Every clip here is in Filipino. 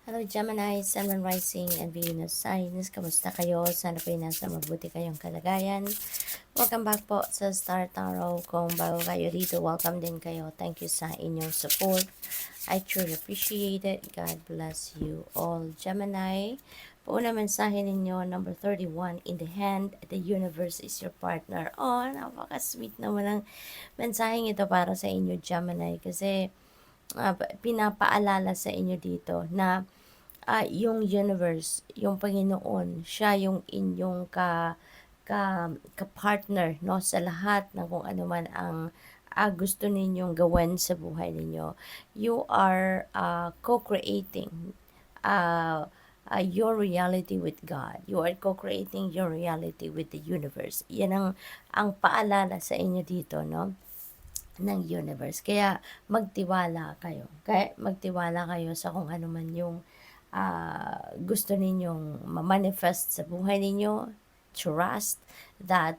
Hello Gemini, Sun and Rising, and Venus Signs. Kamusta kayo? Sana po nasa mabuti kayong kalagayan. Welcome back po sa Star Tarot. Kung bago kayo dito, welcome din kayo. Thank you sa inyong support. I truly appreciate it. God bless you all. Gemini, po na mensahe ninyo, number 31, in the hand, the universe is your partner. Oh, napaka-sweet naman ang mensaheng ito para sa inyo, Gemini. Kasi pinapaalala sa inyo dito na yung universe, yung Panginoon, siya yung inyong ka-partner, no, sa lahat ng kung ano man ang gusto ninyong gawin sa buhay ninyo. You are co-creating your reality with God. You are co-creating your reality with the universe. Yan ang paalala sa inyo dito, no, ng universe. Kaya magtiwala kayo sa kung ano man yung gusto ninyong ma-manifest sa buhay ninyo. Trust that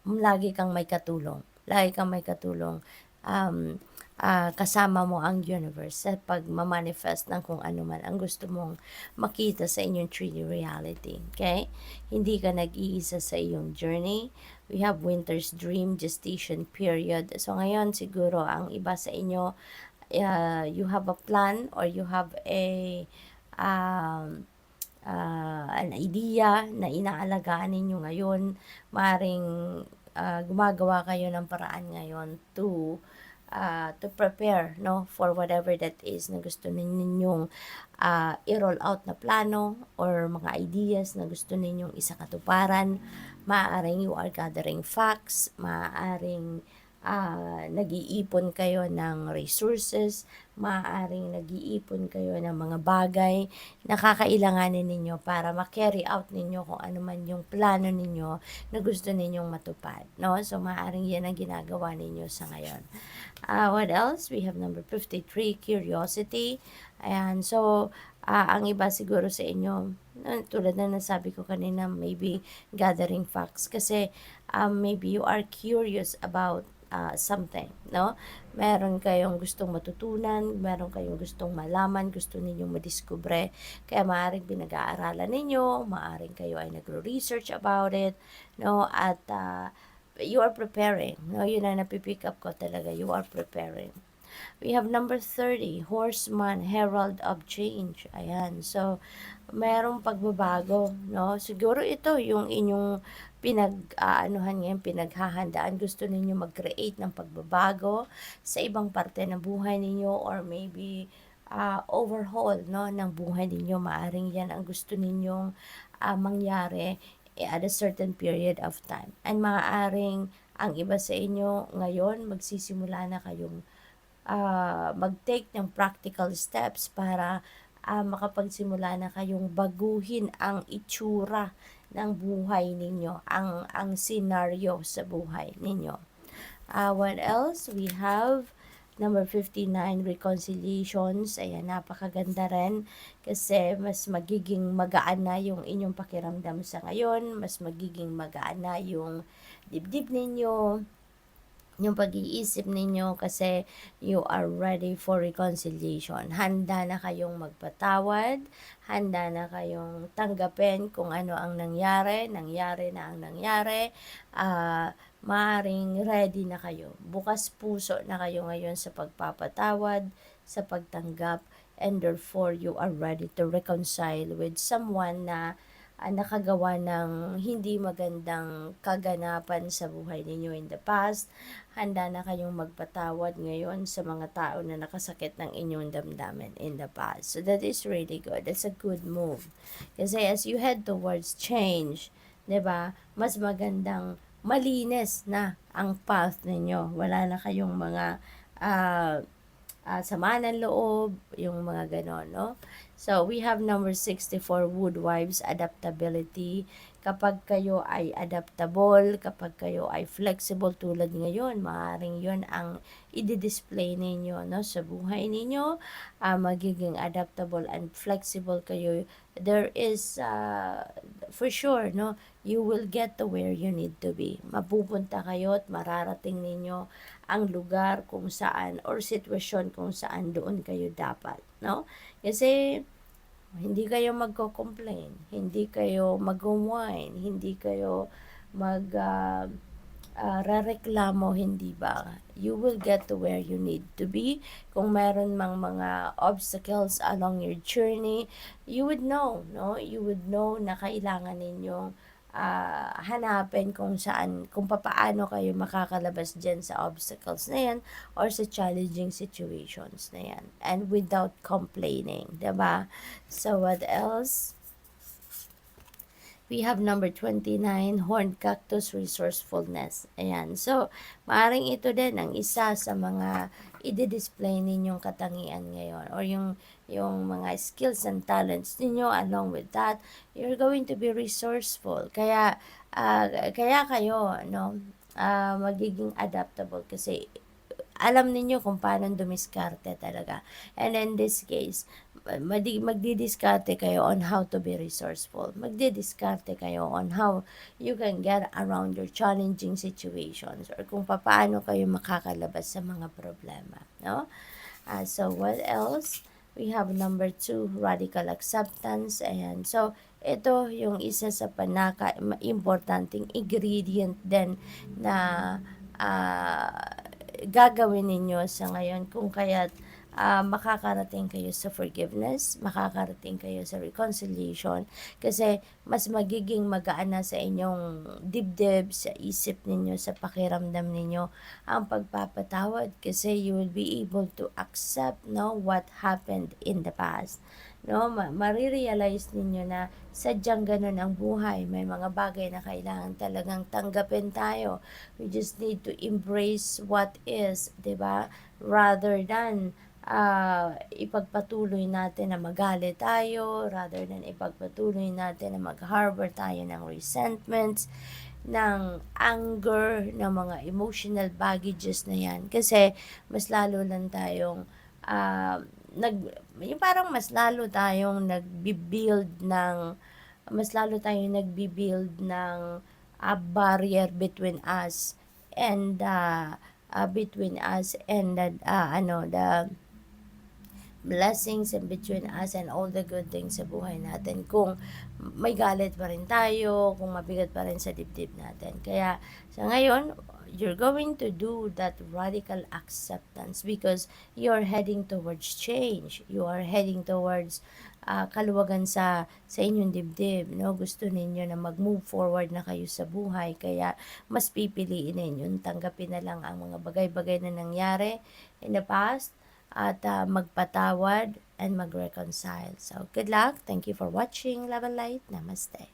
lagi kang may katulong. Lagi kang may katulong. Kasama mo ang universe sa pag-manifest ng kung ano man ang gusto mong makita sa inyong 3D reality. Okay? Hindi ka nag-iisa sa iyong journey. We have winter's dream, gestation period. So ngayon siguro ang iba sa inyo, you have a plan or you have an idea na inaalagaan ninyo ngayon. Maring gumagawa kayo ng paraan ngayon to prepare, no, for whatever that is na gusto ninyong i-roll out na plano or mga ideas na gusto ninyong isakatuparan. Maaaring you are gathering facts, maaaring nag-iipon kayo ng resources, maaaring nag-iipon kayo ng mga bagay na kakailanganin ninyo para ma-carry out ninyo kung ano man yung plano ninyo na gusto ninyong matupad, no? So, maaaring yan ang ginagawa ninyo sa ngayon. What else? We have number 53, curiosity. Ayan, so, ang iba siguro sa inyo, tulad na nasabi ko kanina, maybe gathering facts. Kasi, maybe you are curious about something, no? Meron kayong gustong matutunan, meron kayong gustong malaman, gusto ninyong madiskubre, kaya maaaring pinag-aaralan ninyo, maaaring kayo ay nagro-research about it, no? At you are preparing, no? Yun ang napipick up ko talaga, you are preparing. We have number 30, Horseman, Herald of Change. Ayan. So, merong pagbabago, no? Siguro ito yung inyong pinag-aanuhan ngayon, pinaghahandaan. Gusto ninyo mag-create ng pagbabago sa ibang parte ng buhay ninyo or maybe overhaul, no, ng buhay ninyo. Maaring yan ang gusto ninyong mangyari at a certain period of time. And maaaring ang iba sa inyo ngayon, magsisimula na kayong mag-take ng practical steps para makapagsimula na kayong baguhin ang itsura ng buhay ninyo, ang scenario sa buhay ninyo. What else? We have number 59, reconciliations. Ayan, napakaganda rin kasi mas magiging magaan na yung inyong pakiramdam sa ngayon, mas magiging magaan na yung dibdib ninyo, yung pag-iisip ninyo kasi you are ready for reconciliation. Handa na kayong magpatawad, handa na kayong tanggapin kung ano ang nangyari na ang nangyari. Maaring ready na kayo. Bukas puso na kayo ngayon sa pagpapatawad, sa pagtanggap, and therefore you are ready to reconcile with someone na nakagawa ng hindi magandang kaganapan sa buhay ninyo in the past. Handa na kayong magpatawad ngayon sa mga tao na nakasakit ng inyong damdamin in the past. So that is really good. That's a good move. Kasi as you head towards change, 'di ba? Mas magandang malinis na ang path ninyo. Wala na kayong mga sama ng loob, yung mga ganon, no? So, we have number 64, Woodwives, adaptability. Kapag kayo ay adaptable, kapag kayo ay flexible tulad ngayon, maaaring yon ang i-display ninyo, no, sa buhay ninyo. Magiging adaptable and flexible kayo. There is, for sure, no, you will get to where you need to be. Mapupunta kayo at mararating ninyo ang lugar kung saan or sitwasyon kung saan doon kayo dapat, no? Kasi hindi kayo magko-complain, hindi kayo mag-whine, hindi kayo rereklamo, hindi ba? You will get to where you need to be. Kung meron mang mga obstacles along your journey, you would know, no? You would know na kailangan ninyong hanapin kung saan, kung papaano kayo makakalabas dyan sa obstacles na yan or sa challenging situations na yan. And without complaining, diba? So, what else? We have number 29, horned cactus resourcefulness. Ayan. So, maaaring ito din ang isa sa mga i-display ninyong katangian ngayon or yung mga skills and talents ninyo. Along with that, you're going to be resourceful. Kaya kayo, no, magiging adaptable kasi alam ninyo kung paano dumiskarte talaga. And in this case, magdidiskarte kayo on how to be resourceful. Magdidiskarte kayo on how you can get around your challenging situations or kung paano kayo makakalabas sa mga problema, no? So what else? We have number 2, radical acceptance. Ayan. So, ito yung isa sa importanteng ingredient din na gagawin ninyo sa ngayon kung kaya't makakarating kayo sa forgiveness, makakarating kayo sa reconciliation, kasi mas magiging magaan na sa inyong dibdib, sa isip ninyo, sa pakiramdam ninyo ang pagpapatawad, kasi you will be able to accept, no, what happened in the past. No, marirealize ninyo na sadyang ganun ang buhay. May mga bagay na kailangan talagang tanggapin tayo. We just need to embrace what is, 'di ba? Rather than ipagpatuloy natin na magalit tayo, rather than ipagpatuloy natin na mag-harbor tayo ng resentments, ng anger, ng mga emotional baggages na yan. Kasi mas lalo lang tayong yung parang mas lalo tayong nagbi-build ng barrier between us and the blessings and between us and all the good things sa buhay natin. Kung may galit pa rin tayo, kung mabigat pa rin sa dibdib natin. Kaya sa ngayon, you're going to do that radical acceptance because you're heading towards change. You are heading towards kaluwagan sa inyong dibdib, no? Gusto ninyo na mag-move forward na kayo sa buhay, kaya mas pipiliin ninyo tanggapin na lang ang mga bagay-bagay na nangyari in the past at magpatawad and mag-reconcile. So, good luck. Thank you for watching. Love and light. Namaste.